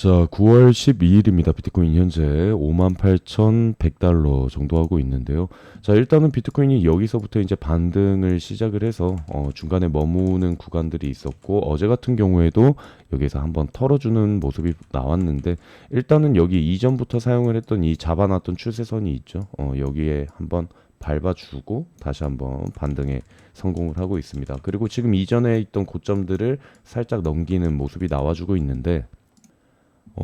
자, 9월 12일입니다. 비트코인 현재 58,100달러 정도 하고 있는데요. 자, 일단은 비트코인이 여기서부터 이제 반등을 시작을 해서 중간에 머무는 구간들이 있었고, 어제 같은 경우에도 여기서 한번 털어주는 모습이 나왔는데, 일단은 여기 이전부터 사용을 했던 이 잡아놨던 추세선이 있죠. 여기에 한번 밟아주고 다시 한번 반등에 성공을 하고 있습니다. 그리고 지금 이전에 있던 고점들을 살짝 넘기는 모습이 나와주고 있는데,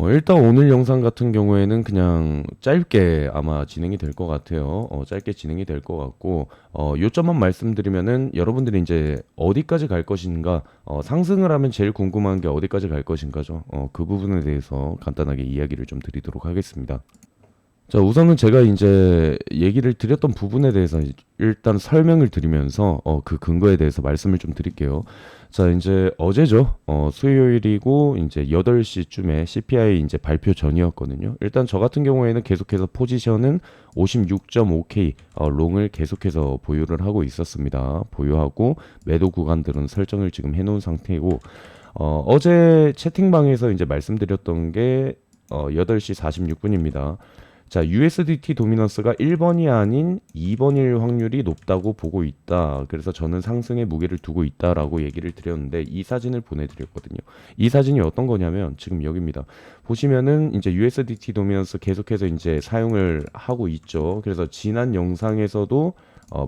일단 오늘 영상 같은 경우에는 그냥 짧게 아마 진행이 될 것 같아요. 짧게 진행이 될 것 같고, 요점만 말씀드리면은 여러분들이 이제 어디까지 갈 것인가, 상승을 하면 제일 궁금한 게 어디까지 갈 것인가죠. 그 부분에 대해서 간단하게 이야기를 좀 드리도록 하겠습니다. 자, 우선은 제가 이제 얘기를 드렸던 부분에 대해서 일단 설명을 드리면서 그 근거에 대해서 말씀을 좀 드릴게요. 자, 이제 어제죠. 수요일이고 이제 8시쯤에 CPI 이제 발표 전이었거든요. 일단 저 같은 경우에는 계속해서 포지션은 56.5K 롱을 계속해서 보유를 하고 있었습니다. 보유하고 매도 구간들은 설정을 지금 해놓은 상태이고, 어제 채팅방에서 이제 말씀드렸던 게 8시 46분입니다. 자, USDT 도미넌스가 1번이 아닌 2번일 확률이 높다고 보고 있다. 그래서 저는 상승의 무게를 두고 있다라고 얘기를 드렸는데, 이 사진을 보내드렸거든요. 이 사진이 어떤 거냐면 지금 여기입니다. 보시면은 이제 USDT 도미넌스 계속해서 이제 사용을 하고 있죠. 그래서 지난 영상에서도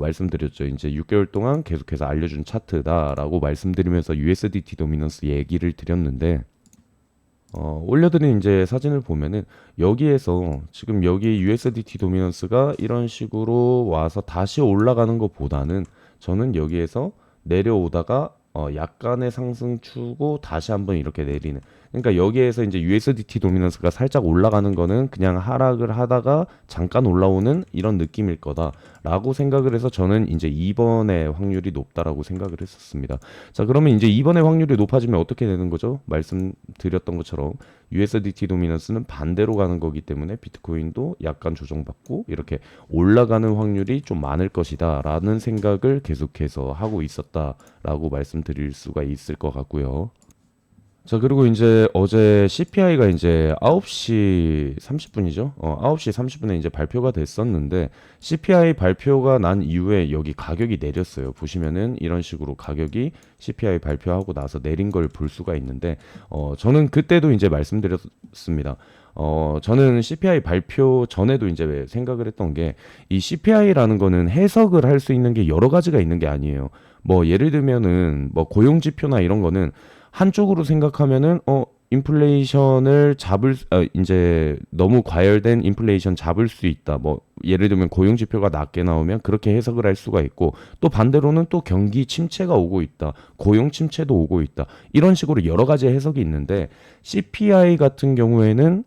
말씀드렸죠. 이제 6개월 동안 계속해서 알려준 차트다라고 말씀드리면서 USDT 도미넌스 얘기를 드렸는데, 올려드린 이제 사진을 보면은 여기에서 지금 여기 USDT 도미넌스가 이런 식으로 와서 다시 올라가는 것보다는 저는 여기에서 내려오다가 약간의 상승 추고 다시 한번 이렇게 내리는, 그러니까 여기에서 이제 USDT 도미넌스가 살짝 올라가는 거는 그냥 하락을 하다가 잠깐 올라오는 이런 느낌일 거다라고 생각을 해서 저는 이제 2번의 확률이 높다라고 생각을 했었습니다. 자, 그러면 이제 2번의 확률이 높아지면 어떻게 되는 거죠? 말씀드렸던 것처럼 USDT 도미넌스는 반대로 가는 거기 때문에 비트코인도 약간 조정받고 이렇게 올라가는 확률이 좀 많을 것이다 라는 생각을 계속해서 하고 있었다라고 말씀드릴 수가 있을 것 같고요. 자, 그리고 이제 어제 CPI가 이제 9시 30분이죠. 9시 30분에 이제 발표가 됐었는데, CPI 발표가 난 이후에 여기 가격이 내렸어요. 보시면은 이런 식으로 가격이 CPI 발표하고 나서 내린 걸 볼 수가 있는데, 저는 그때도 이제 말씀드렸습니다. 저는 CPI 발표 전에도 이제 생각을 했던 게, 이 CPI라는 거는 해석을 할 수 있는 게 여러 가지가 있는 게 아니에요. 뭐 예를 들면은 뭐 고용 지표나 이런 거는 한쪽으로 생각하면은 인플레이션을 이제 너무 과열된 인플레이션 잡을 수 있다. 뭐 예를 들면 고용 지표가 낮게 나오면 그렇게 해석을 할 수가 있고, 또 반대로는 또 경기 침체가 오고 있다. 고용 침체도 오고 있다. 이런 식으로 여러 가지 해석이 있는데, CPI 같은 경우에는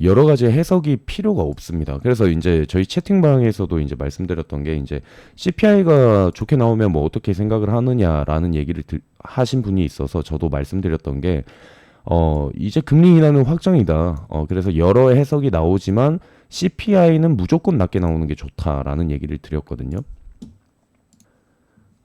여러 가지 해석이 필요가 없습니다. 그래서 이제 저희 채팅방에서도 이제 말씀드렸던 게, 이제 CPI가 좋게 나오면 뭐 어떻게 생각을 하느냐라는 얘기를 하신 분이 있어서 저도 말씀드렸던 게, 이제 금리 인하는 확정이다. 그래서 여러 해석이 나오지만 CPI는 무조건 낮게 나오는 게 좋다라는 얘기를 드렸거든요.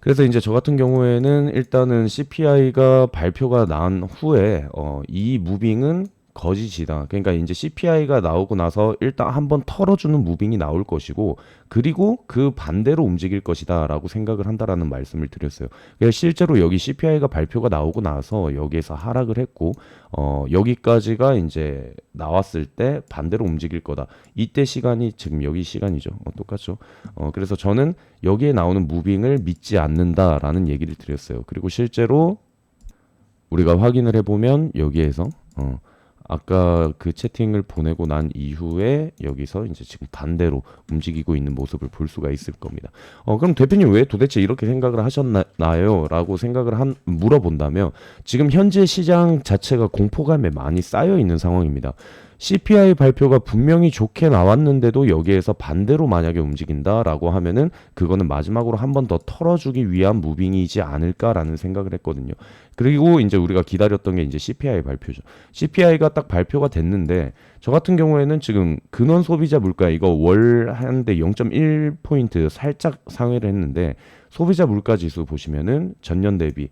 그래서 이제 저 같은 경우에는 일단은 CPI가 발표가 난 후에 이 무빙은 거짓이다. 그러니까 이제 CPI가 나오고 나서 일단 한번 털어주는 무빙이 나올 것이고, 그리고 그 반대로 움직일 것이다라고 생각을 한다라는 말씀을 드렸어요. 그래서 실제로 여기 CPI가 발표가 나오고 나서 여기에서 하락을 했고, 여기까지가 이제 나왔을 때 반대로 움직일 거다. 이때 시간이 지금 여기 시간이죠. 똑같죠. 그래서 저는 여기에 나오는 무빙을 믿지 않는다라는 얘기를 드렸어요. 그리고 실제로 우리가 확인을 해보면 여기에서 아까 그 채팅을 보내고 난 이후에 여기서 이제 지금 반대로 움직이고 있는 모습을 볼 수가 있을 겁니다. 그럼 대표님 왜 도대체 이렇게 생각을 하셨나요? 라고 생각을 물어본다면, 지금 현재 시장 자체가 공포감에 많이 쌓여 있는 상황입니다. CPI 발표가 분명히 좋게 나왔는데도 여기에서 반대로 만약에 움직인다라고 하면은 그거는 마지막으로 한 번 더 털어주기 위한 무빙이지 않을까라는 생각을 했거든요. 그리고 이제 우리가 기다렸던 게 이제 CPI 발표죠. CPI가 딱 발표가 됐는데, 저 같은 경우에는 지금 근원 소비자 물가 이거 월 하는데 0.1포인트 살짝 상회를 했는데, 소비자 물가 지수 보시면은 전년 대비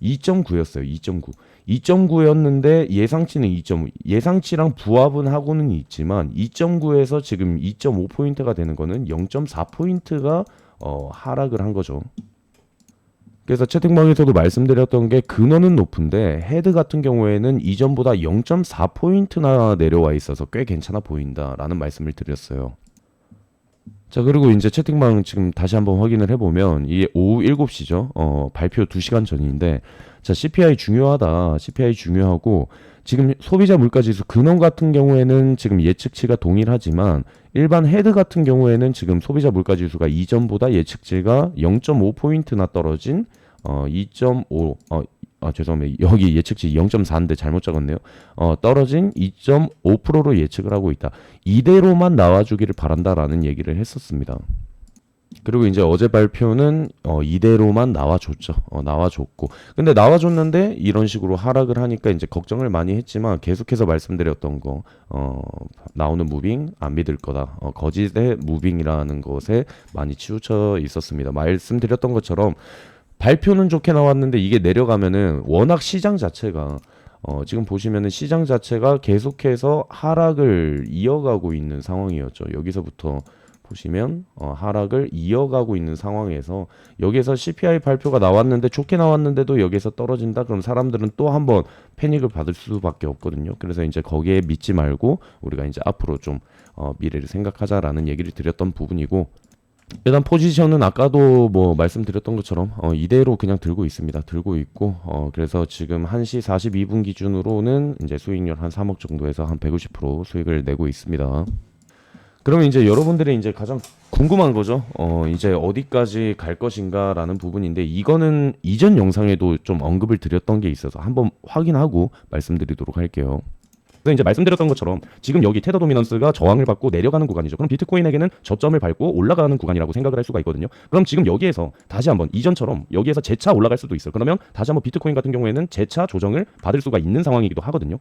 2.9였어요. 2.9. 2.9였는데 예상치는 2.5. 예상치랑 부합은 하고는 있지만 2.9에서 지금 2.5포인트가 되는 거는 0.4포인트가 하락을 한 거죠. 그래서 채팅방에서도 말씀드렸던 게 근원은 높은데 헤드 같은 경우에는 이전보다 0.4포인트나 내려와 있어서 꽤 괜찮아 보인다라는 말씀을 드렸어요. 자, 그리고 이제 채팅방 지금 다시 한번 확인을 해보면 이게 오후 7시죠. 발표 2시간 전인데 자, CPI 중요하다. CPI 중요하고 지금 소비자 물가지수 근원 같은 경우에는 지금 예측치가 동일하지만 일반 헤드 같은 경우에는 지금 소비자 물가지수가 이전보다 예측치가 0.5포인트나 떨어진 2.5 죄송합니다. 여기 예측치 0.4인데 잘못 적었네요. 떨어진 2.5%로 예측을 하고 있다. 이대로만 나와주기를 바란다라는 얘기를 했었습니다. 그리고 이제 어제 발표는 이대로만 나와줬죠. 나와줬고. 근데 나와줬는데 이런 식으로 하락을 하니까 이제 걱정을 많이 했지만 계속해서 말씀드렸던 거, 나오는 무빙 안 믿을 거다. 거짓의 무빙이라는 것에 많이 치우쳐 있었습니다. 말씀드렸던 것처럼 발표는 좋게 나왔는데 이게 내려가면은 워낙 시장 자체가 지금 보시면은 시장 자체가 계속해서 하락을 이어가고 있는 상황이었죠. 여기서부터 보시면 하락을 이어가고 있는 상황에서 여기에서 CPI 발표가 나왔는데 좋게 나왔는데도 여기에서 떨어진다? 그럼 사람들은 또 한번 패닉을 받을 수밖에 없거든요. 그래서 이제 거기에 믿지 말고 우리가 이제 앞으로 좀 미래를 생각하자라는 얘기를 드렸던 부분이고 일단 포지션은 아까도 뭐 말씀드렸던 것처럼 이대로 그냥 들고 있습니다. 들고 있고 그래서 지금 1시 42분 기준으로는 이제 수익률 한 3억 정도에서 한 150% 수익을 내고 있습니다. 그러면 이제 여러분들이 이제 가장 궁금한 거죠. 이제 어디까지 갈 것인가라는 부분인데 이거는 이전 영상에도 좀 언급을 드렸던 게 있어서 한번 확인하고 말씀드리도록 할게요. 그래서 이제 말씀드렸던 것처럼 지금 여기 테더 도미넌스가 저항을 받고 내려가는 구간이죠. 그럼 비트코인에게는 저점을 밟고 올라가는 구간이라고 생각을 할 수가 있거든요. 그럼 지금 여기에서 다시 한번 이전처럼 여기에서 재차 올라갈 수도 있어요. 그러면 다시 한번 비트코인 같은 경우에는 재차 조정을 받을 수가 있는 상황이기도 하거든요.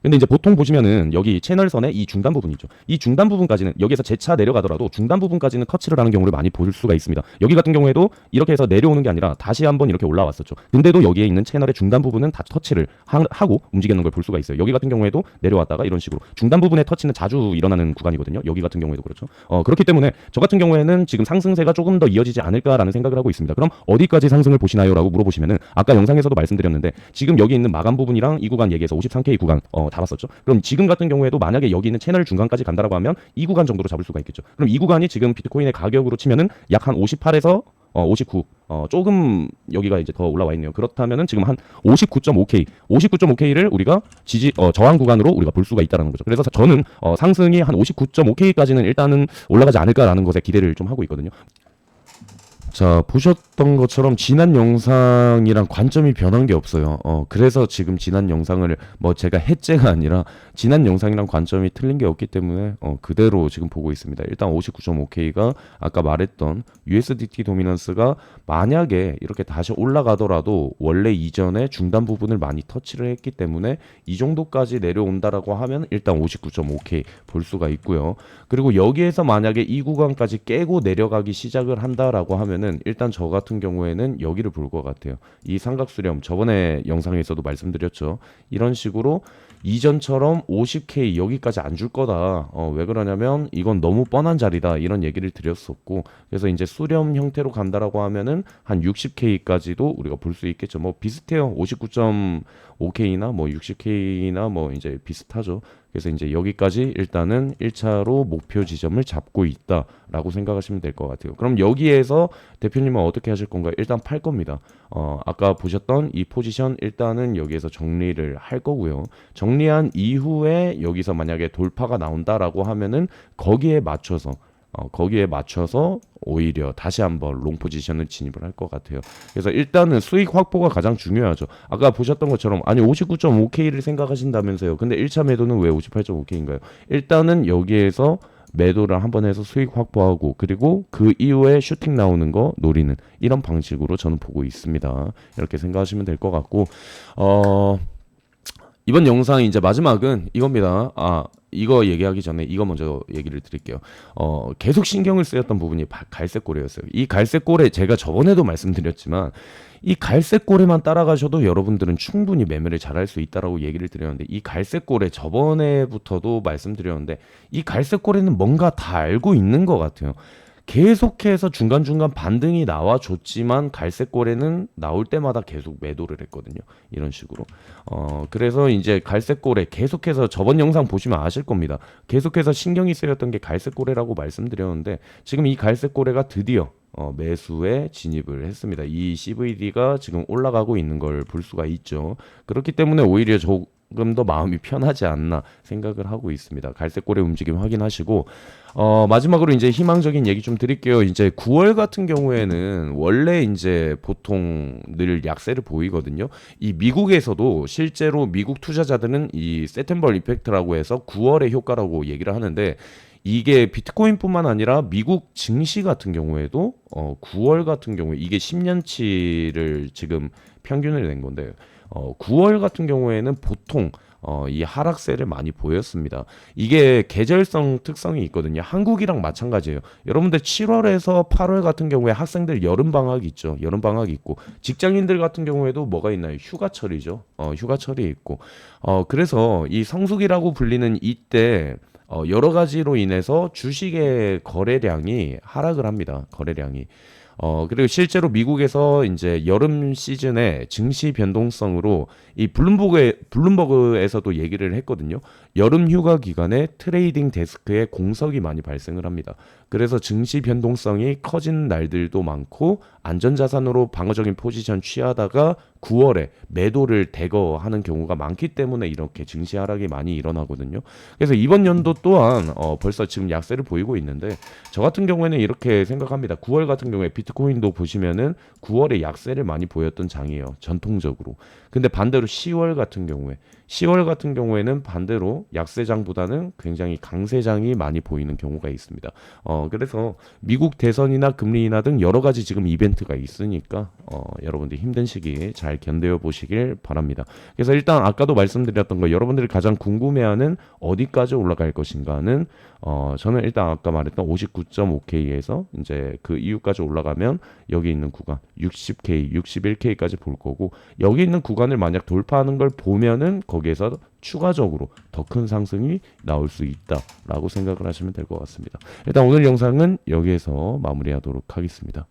근데 이제 보통 보시면은 여기 채널선의 이 중간 부분이죠. 이 중간 부분까지는 여기에서 재차 내려가더라도 중간 부분까지는 터치를 하는 경우를 많이 볼 수가 있습니다. 여기 같은 경우에도 이렇게 해서 내려오는 게 아니라 다시 한번 이렇게 올라왔었죠. 근데도 여기에 있는 채널의 중간 부분은 다 터치를 하고 움직이는 걸 볼 수가 있어요. 여기 같은 경우에도 내려왔다가 이런 식으로 중간 부분의 터치는 자주 일어나는 구간이거든요. 여기 같은 경우에도 그렇죠. 그렇기 때문에 저 같은 경우에는 지금 상승세가 조금 더 이어지지 않을까라는 생각을 하고 있습니다. 그럼 어디까지 상승을 보시나요? 라고 물어보시면은 아까 영상에서도 말씀드렸는데 지금 여기 있는 마감 부분이랑 이 구간 얘기해서 53K 구간 다 봤었죠. 그럼 지금 같은 경우에도 만약에 여기 있는 채널 중간까지 간다라고 하면 이 구간 정도로 잡을 수가 있겠죠. 그럼 이 구간이 지금 비트코인의 가격으로 치면은 약 한 58에서 59 조금 여기가 이제 더 올라와 있네요. 그렇다면은 지금 한 59.5K 59.5K를 우리가 저항 구간으로 우리가 볼 수가 있다는 거죠. 그래서 저는 상승이 한 59.5K까지는 일단은 올라가지 않을까라는 것에 기대를 좀 하고 있거든요. 자, 보셨던 것처럼 지난 영상이랑 관점이 변한 게 없어요. 그래서 지금 지난 영상을 뭐 제가 해째가 아니라 지난 영상이랑 관점이 틀린 게 없기 때문에 그대로 지금 보고 있습니다. 일단 59.5K가 아까 말했던 USDT 도미넌스가 만약에 이렇게 다시 올라가더라도 원래 이전에 중단 부분을 많이 터치를 했기 때문에 이 정도까지 내려온다라고 하면 일단 59.5K 볼 수가 있고요. 그리고 여기에서 만약에 이 구간까지 깨고 내려가기 시작을 한다라고 하면은 일단 저 같은 경우에는 여기를 볼 것 같아요. 이 삼각수렴 저번에 영상에서도 말씀드렸죠. 이런 식으로 이전처럼 50K 여기까지 안 줄 거다. 왜 그러냐면 이건 너무 뻔한 자리다. 이런 얘기를 드렸었고 그래서 이제 수렴 형태로 간다라고 하면은 한 60K까지도 우리가 볼 수 있겠죠. 뭐 비슷해요. 59.5K나 뭐 60K나 뭐 이제 비슷하죠. 그래서 이제 여기까지 일단은 1차로 목표 지점을 잡고 있다라고 생각하시면 될 것 같아요. 그럼 여기에서 대표님은 어떻게 하실 건가요? 일단 팔 겁니다. 아까 보셨던 이 포지션 일단은 여기에서 정리를 할 거고요. 정리한 이후에 여기서 만약에 돌파가 나온다라고 하면은 거기에 맞춰서 오히려 다시 한번 롱 포지션을 진입을 할 것 같아요. 그래서 일단은 수익 확보가 가장 중요하죠. 아까 보셨던 것처럼 아니 59.5K를 생각하신다면서요. 근데 1차 매도는 왜 58.5K인가요? 일단은 여기에서 매도를 한번 해서 수익 확보하고 그리고 그 이후에 슈팅 나오는 거 노리는 이런 방식으로 저는 보고 있습니다. 이렇게 생각하시면 될 것 같고 이번 영상 이제 마지막은 이겁니다. 이거 얘기하기 전에 이거 먼저 얘기를 드릴게요. 계속 신경을 쓰였던 부분이 갈색고래였어요. 이 갈색고래 제가 저번에도 말씀드렸지만 이 갈색고래만 따라가셔도 여러분들은 충분히 매매를 잘할 수 있다라고 얘기를 드렸는데 이 갈색고래 저번에부터도 말씀드렸는데 이 갈색고래는 뭔가 다 알고 있는 것 같아요. 계속해서 중간중간 반등이 나와줬지만 갈색고래는 나올 때마다 계속 매도를 했거든요. 이런 식으로. 그래서 이제 갈색고래 계속해서 저번 영상 보시면 아실 겁니다. 계속해서 신경이 쓰였던 게 갈색고래라고 말씀드렸는데 지금 이 갈색고래가 드디어 매수에 진입을 했습니다. 이 CVD가 지금 올라가고 있는 걸 볼 수가 있죠. 그렇기 때문에 오히려 조금 더 마음이 편하지 않나 생각을 하고 있습니다. 갈색고래 움직임 확인하시고 마지막으로 이제 희망적인 얘기 좀 드릴게요. 이제 9월 같은 경우에는 원래 이제 보통 늘 약세를 보이거든요. 이 미국에서도 실제로 미국 투자자들은 이 세템벌 이펙트라고 해서 9월의 효과라고 얘기를 하는데 이게 비트코인뿐만 아니라 미국 증시 같은 경우에도 9월 같은 경우에 이게 10년치를 지금 평균을 낸 건데 9월 같은 경우에는 보통 이 하락세를 많이 보였습니다. 이게 계절성 특성이 있거든요. 한국이랑 마찬가지예요. 여러분들 7월에서 8월 같은 경우에 학생들 여름 방학이 있죠. 여름 방학이 있고 직장인들 같은 경우에도 뭐가 있나요? 휴가철이죠. 휴가철이 있고 그래서 이 성수기라고 불리는 이때 여러 가지로 인해서 주식의 거래량이 하락을 합니다. 거래량이. 그리고 실제로 미국에서 이제 여름 시즌에 증시 변동성으로 이 블룸버그에서도 얘기를 했거든요. 여름 휴가 기간에 트레이딩 데스크에 공석이 많이 발생을 합니다. 그래서 증시 변동성이 커진 날들도 많고 안전자산으로 방어적인 포지션 취하다가 9월에 매도를 대거하는 경우가 많기 때문에 이렇게 증시 하락이 많이 일어나거든요. 그래서 이번 연도 또한 벌써 지금 약세를 보이고 있는데 저 같은 경우에는 이렇게 생각합니다. 9월 같은 경우에 비트코인도 보시면은 9월에 약세를 많이 보였던 장이에요. 전통적으로. 근데 반대로 10월 같은 경우에는 반대로 약세장보다는 굉장히 강세장이 많이 보이는 경우가 있습니다. 그래서 미국 대선이나 금리 인하 등 여러 가지 지금 이벤트가 있으니까 여러분들 힘든 시기 잘 견뎌 보시길 바랍니다. 그래서 일단 아까도 말씀드렸던 거 여러분들이 가장 궁금해하는 어디까지 올라갈 것인가는 저는 일단 아까 말했던 59.5K에서 이제 그 이후까지 올라가면 여기 있는 구간 60K, 61K까지 볼 거고 여기 있는 구간을 만약 돌파하는 걸 보면은 거기에서 추가적으로 더 큰 상승이 나올 수 있다라고 생각을 하시면 될 것 같습니다. 일단 오늘 영상은 여기에서 마무리하도록 하겠습니다.